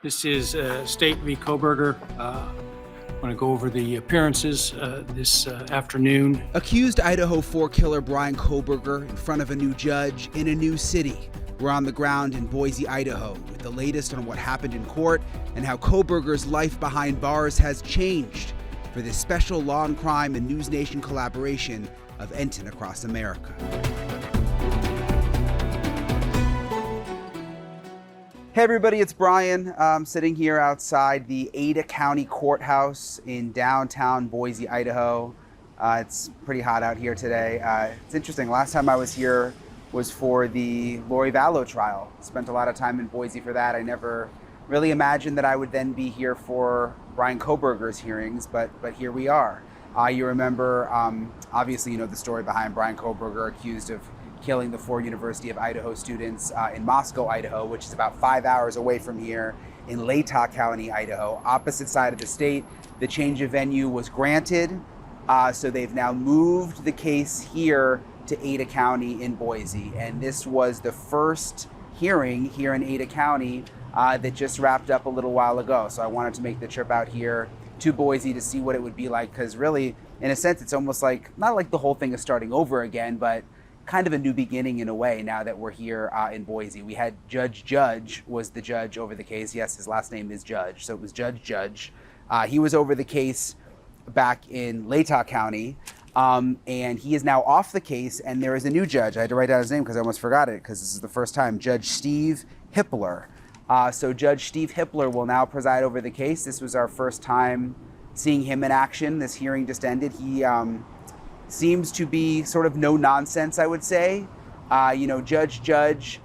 This is State v. Kohberger. I want to go over the appearances this afternoon. Accused Idaho 4 killer Bryan Kohberger in front of a new judge in a new city. We're on the ground in Boise, Idaho, with the latest on what happened in court and how Kohberger's life behind bars has changed for this special Law and Crime and NewsNation collaboration of Entin Across America. Hey everybody, it's Brian. I'm sitting here outside the Latah County courthouse in downtown Boise, Idaho. It's pretty hot out here today. It's interesting, last time I was here was for the Lori Vallow trial. Spent a lot of time in Boise for that. I never really imagined that I would then be here for Bryan Kohberger's hearings, but here we are. You remember, obviously you know the story behind Bryan Kohberger, accused of killing the 4 University of Idaho students in Moscow, Idaho, which is about 5 hours away from here in Latah County, Idaho, opposite side of the state. The change of venue was granted, so they've now moved the case here to Latah County in Boise. And this was the first hearing here in Latah County that just wrapped up a little while ago. So I wanted to make the trip out here to Boise to see what it would be like, because really, in a sense, it's almost like, not like the whole thing is starting over again, but kind of a new beginning in a way now that we're here in Boise. We had Judge was the judge over the case. Yes, his last name is Judge, so it was Judge. He was over the case back in Latah County, and he is now off the case, and there is a new judge. I had to write down his name because I almost forgot it, because this is the first time, Judge Steve Hippler. So Judge Steve Hippler will now preside over the case. This was our first time seeing him in action. This hearing just ended. He seems to be sort of no nonsense, I would say. Judge,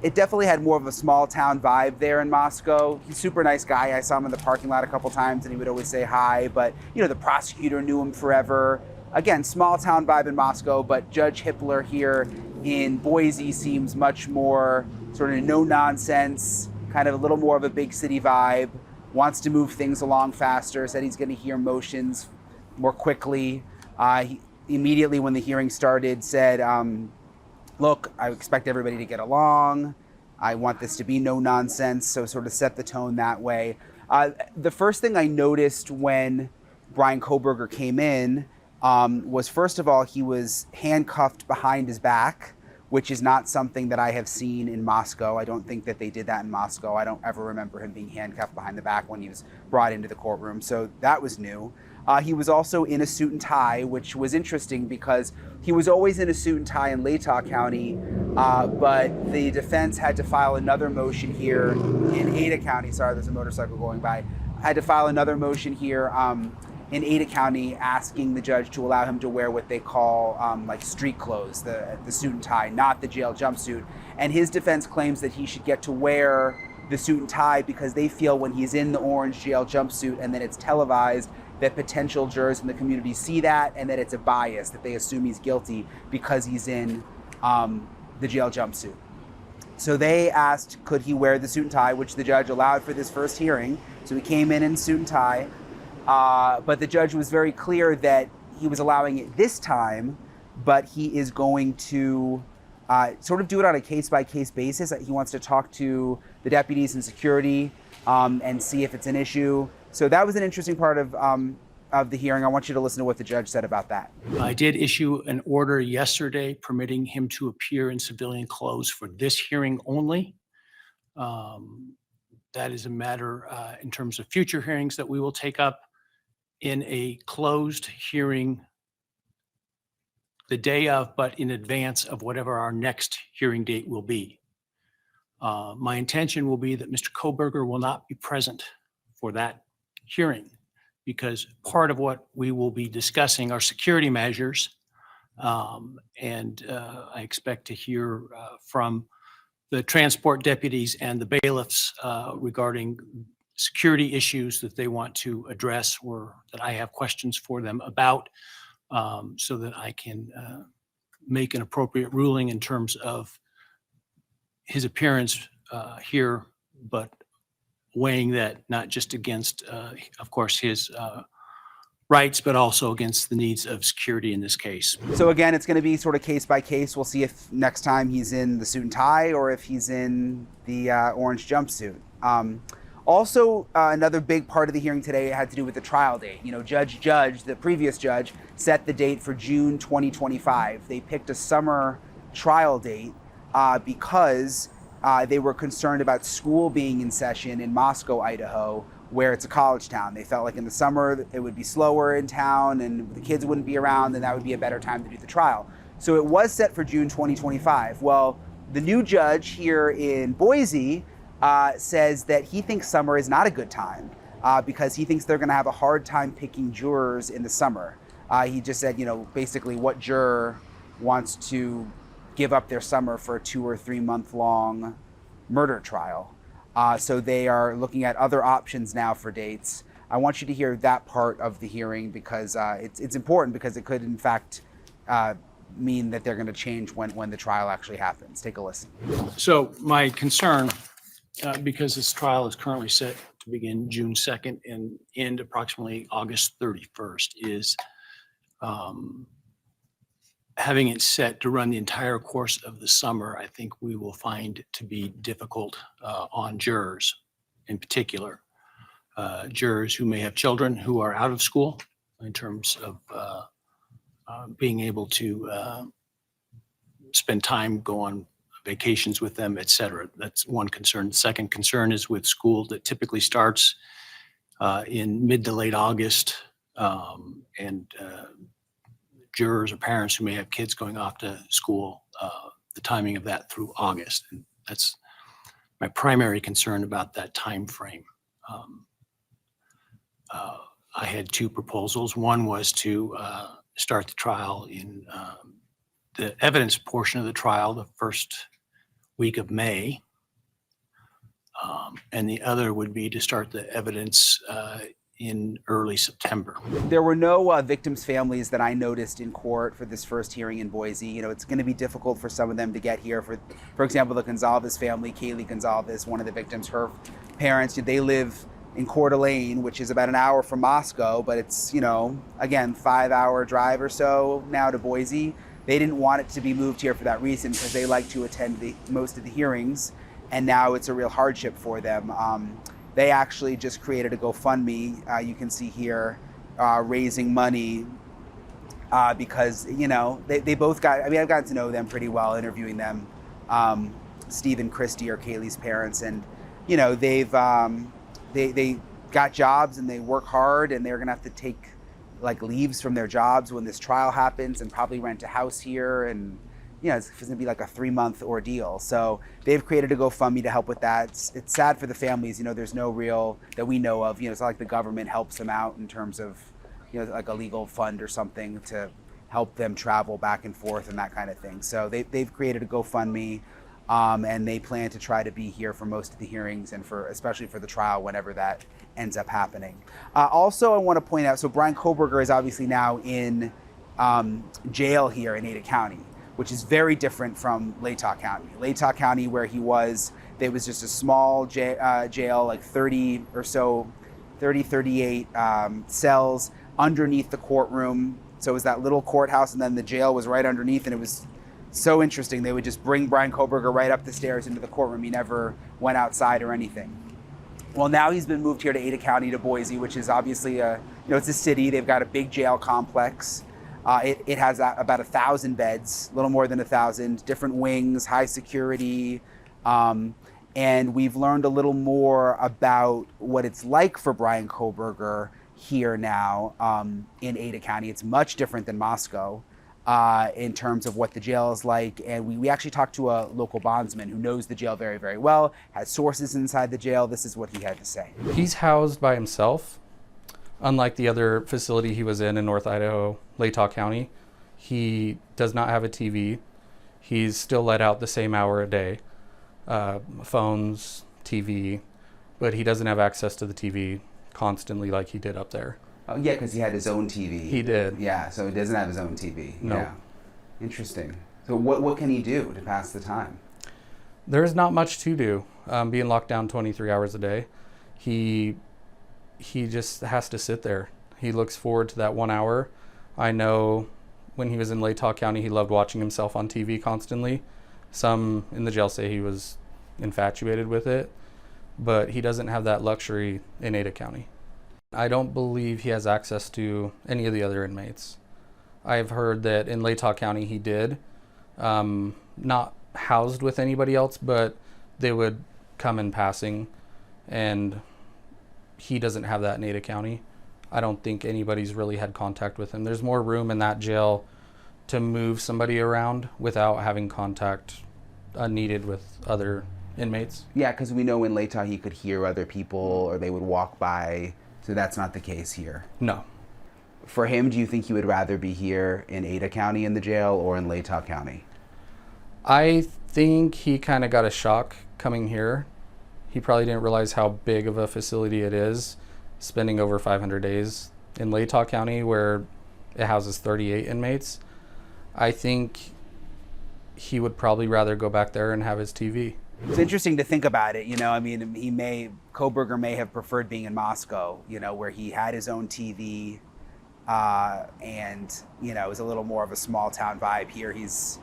it definitely had more of a small town vibe there in Moscow. He's a super nice guy. I saw him in the parking lot a couple times and he would always say hi, but the prosecutor knew him forever. Again, small town vibe in Moscow, but Judge Hippler here in Boise seems much more sort of no nonsense, kind of a little more of a big city vibe, wants to move things along faster, said he's going to hear motions more quickly. He immediately when the hearing started said, look, I expect everybody to get along. I want this to be no nonsense, so sort of set the tone that way. The first thing I noticed when Bryan Kohberger came in was, first of all, he was handcuffed behind his back, which is not something that I have seen in Moscow. I don't think that they did that in Moscow. I don't ever remember him being handcuffed behind the back when he was brought into the courtroom, so that was new. He was also in a suit and tie, which was interesting because he was always in a suit and tie in Latah County, but the defense had to file another motion here in Latah County. Sorry, there's a motorcycle going by. Had to file another motion here in Latah County asking the judge to allow him to wear what they call like street clothes, the suit and tie, not the jail jumpsuit. And his defense claims that he should get to wear the suit and tie because they feel when he's in the orange jail jumpsuit and then it's televised, that potential jurors in the community see that and that it's a bias, that they assume he's guilty because he's in the jail jumpsuit. So they asked, could he wear the suit and tie, which the judge allowed for this first hearing. So he came in suit and tie, but the judge was very clear that he was allowing it this time, but he is going to sort of do it on a case-by-case basis. He wants to talk to the deputies and security and see if it's an issue. So that was an interesting part of the hearing. I want you to listen to what the judge said about that. I did issue an order yesterday permitting him to appear in civilian clothes for this hearing only. That is a matter in terms of future hearings that we will take up in a closed hearing the day of, but in advance of whatever our next hearing date will be. My intention will be that Mr. Kohberger will not be present for that hearing, because part of what we will be discussing are security measures, and I expect to hear from the transport deputies and the bailiffs regarding security issues that they want to address or that I have questions for them about, so that I can make an appropriate ruling in terms of his appearance here, but weighing that not just against, of course, his rights, but also against the needs of security in this case. So again, it's going to be sort of case by case. We'll see if next time he's in the suit and tie or if he's in the orange jumpsuit. Also, another big part of the hearing today had to do with the trial date. You know, the previous judge, set the date for June 2025. They picked a summer trial date because they were concerned about school being in session in Moscow, Idaho, where it's a college town. They felt like in the summer it would be slower in town and the kids wouldn't be around, and that would be a better time to do the trial. So it was set for June 2025. Well, the new judge here in Boise says that he thinks summer is not a good time because he thinks they're going to have a hard time picking jurors in the summer. He just said, you know, basically what juror wants to give up their summer for a 2 or 3 month long murder trial. So they are looking at other options now for dates. I want you to hear that part of the hearing because it's important, because it could in fact mean that they're going to change when the trial actually happens. Take a listen. So my concern, because this trial is currently set to begin June 2nd and end approximately August 31st, is having it set to run the entire course of the summer. I think we will find to be difficult on jurors, in particular, jurors who may have children who are out of school, in terms of being able to spend time, go on vacations with them, et cetera. That's one concern. The second concern is with school that typically starts in mid to late August, and jurors or parents who may have kids going off to school, the timing of that through August. And that's my primary concern about that time frame. I had 2 proposals. One was to start the trial in the evidence portion of the trial the first week of May. And the other would be to start the evidence in early September. There were no victims' families that I noticed in court for this first hearing in Boise. You know, it's going to be difficult for some of them to get here. For example, the Gonzalez family, Kaylee Gonzalez, one of the victims, her parents, they live in Coeur d'Alene, which is about an hour from Moscow, but it's, you know, again, 5-hour drive or so now to Boise. They didn't want it to be moved here for that reason, because they like to attend most of the hearings, and now it's a real hardship for them. They actually just created a GoFundMe, you can see here, raising money because, you know, they both got, I mean, I've gotten to know them pretty well, interviewing them. Steve and Christy are Kaylee's parents, and, you know, they got jobs and they work hard, and they're gonna have to take like leaves from their jobs when this trial happens and probably rent a house here, and you know, it's going to be like a 3-month ordeal. So they've created a GoFundMe to help with that. It's sad for the families. You know, there's no real, that we know of, you know, it's not like the government helps them out in terms of, you know, like a legal fund or something to help them travel back and forth and that kind of thing. So they've created a GoFundMe, and they plan to try to be here for most of the hearings and especially for the trial whenever that ends up happening. Also, I want to point out, so Bryan Kohberger is obviously now in jail here in Ada County, which is very different from Latah County. Latah County, where he was, there was just a small jail, like 38 cells underneath the courtroom. So it was that little courthouse, and then the jail was right underneath, and it was so interesting. They would just bring Bryan Kohberger right up the stairs into the courtroom. He never went outside or anything. Well, now he's been moved here to Ada County, to Boise, which is obviously it's a city. They've got a big jail complex. It has about 1,000 beds, a little more than 1,000, different wings, high security. And we've learned a little more about what it's like for Bryan Kohberger here now in Ada County. It's much different than Moscow in terms of what the jail is like. And we actually talked to a local bondsman who knows the jail very, very well, has sources inside the jail. This is what he had to say. He's housed by himself. Unlike the other facility he was in North Idaho, Latah County, he does not have a TV. He's still let out the same hour a day, phones, TV, but he doesn't have access to the TV constantly like he did up there. Oh, yeah, because he had his own TV. He did. Yeah, so he doesn't have his own TV. No. Yeah. Interesting. So what can he do to pass the time? There's not much to do, being locked down 23 hours a day. He just has to sit there. He looks forward to that 1 hour. I know when he was in Latah County, he loved watching himself on TV constantly. Some in the jail say he was infatuated with it, but he doesn't have that luxury in Ada County. I don't believe he has access to any of the other inmates. I've heard that in Latah County he did, not housed with anybody else, but they would come in passing, and he doesn't have that in Ada County. I don't think anybody's really had contact with him. There's more room in that jail to move somebody around without having contact unneeded with other inmates. Yeah, because we know in Latah he could hear other people or they would walk by, so that's not the case here. No. For him, do you think he would rather be here in Ada County in the jail or in Latah County? I think he kind of got a shock coming here. He probably didn't realize how big of a facility it is, spending over 500 days in Latah County where it houses 38 inmates. I think he would probably rather go back there and have his TV. It's interesting to think about it, I mean, Kohberger may have preferred being in Moscow, where he had his own TV, and, it was a little more of a small town vibe. Here he's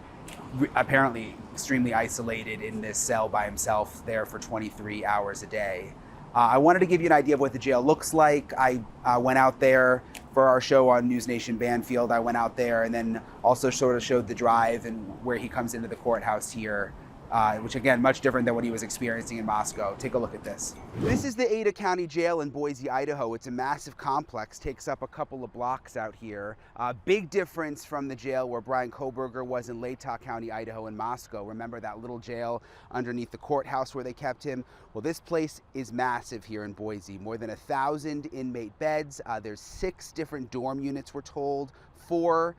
apparently extremely isolated in this cell by himself there for 23 hours a day. I wanted to give you an idea of what the jail looks like. I went out there for our show on NewsNation Banfield. I went out there and then also sort of showed the drive and where he comes into the courthouse here, which again, much different than what he was experiencing in Moscow. Take a look at this. This is the Ada County Jail in Boise, Idaho. It's a massive complex, takes up a couple of blocks out here. Big difference from the jail where Bryan Kohberger was in Latah County, Idaho in Moscow. Remember that little jail underneath the courthouse where they kept him? Well, this place is massive here in Boise. More than 1,000 inmate beds. There's 6 different dorm units, we're told, 4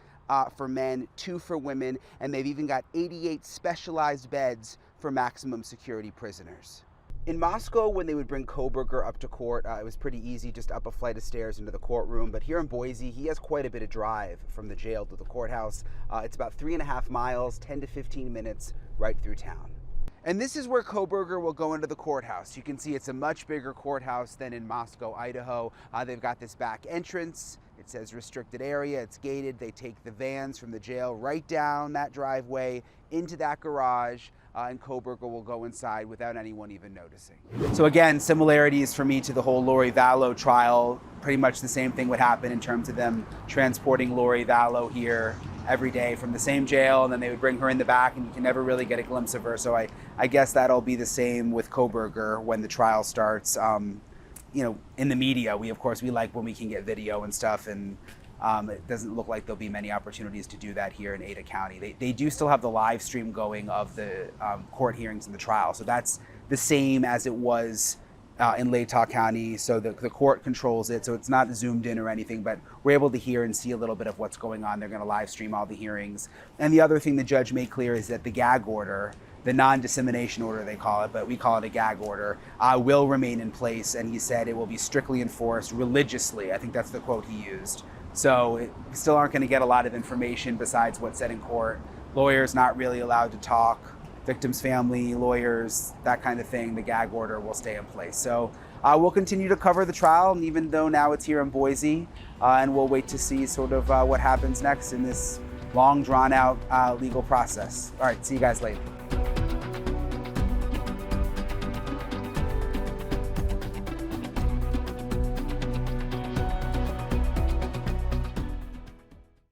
for men, 2 for women, and they've even got 88 specialized beds for maximum security prisoners. In Moscow, when they would bring Kohberger up to court, it was pretty easy, just up a flight of stairs into the courtroom. But here in Boise, he has quite a bit of drive from the jail to the courthouse. It's about 3.5 miles, 10 to 15 minutes right through town. And this is where Kohberger will go into the courthouse. You can see it's a much bigger courthouse than in Moscow, Idaho. They've got this back entrance. It says restricted area, it's gated. They take the vans from the jail right down that driveway into that garage, and Kohberger will go inside without anyone even noticing. So again, similarities for me to the whole Lori Vallow trial. Pretty much the same thing would happen in terms of them transporting Lori Vallow here every day from the same jail, and then they would bring her in the back, and you can never really get a glimpse of her. So I guess that'll be the same with Kohberger when the trial starts. In the media, we like when we can get video and stuff, and it doesn't look like there'll be many opportunities to do that here in Ada County. They do still have the live stream going of the court hearings and the trial, so that's the same as it was in Latah County. So the court controls it, so it's not zoomed in or anything, but we're able to hear and see a little bit of what's going on. They're going to live stream all the hearings. And the other thing the judge made clear is that the gag order, the non-dissemination order they call it, but we call it a gag order, will remain in place, and he said it will be strictly enforced religiously. I think that's the quote he used. So we still aren't going to get a lot of information besides what's said in court. Lawyers not really allowed to talk. Victims' family, lawyers, that kind of thing. The gag order will stay in place. So we'll continue to cover the trial, and even though now it's here in Boise, and we'll wait to see sort of what happens next in this long, drawn-out legal process. All right, see you guys later.